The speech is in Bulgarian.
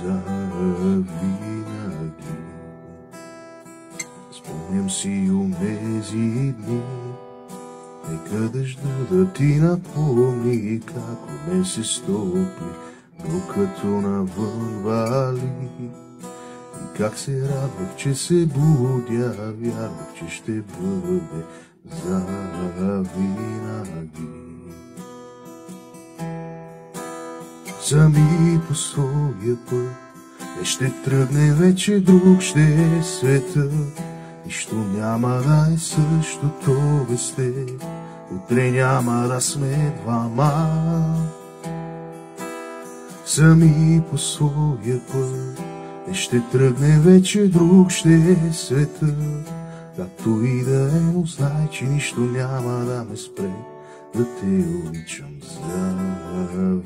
завинаги. Спомням си онези дни, нека дъжда да ти напомни как у мен се стопли, докато навън вали. И как се радвах, че се будя, вярвах, че ще бъде завинаги. Сами по своя път, не ще тръгне вече, друг ще е света. Нищо няма да е същото без теб, утре няма да сме двама. Сами по своя път, не ще тръгне вече, друг ще е света. Както и да е, но знай, че нищо няма да ме спре да те обичам завинаги.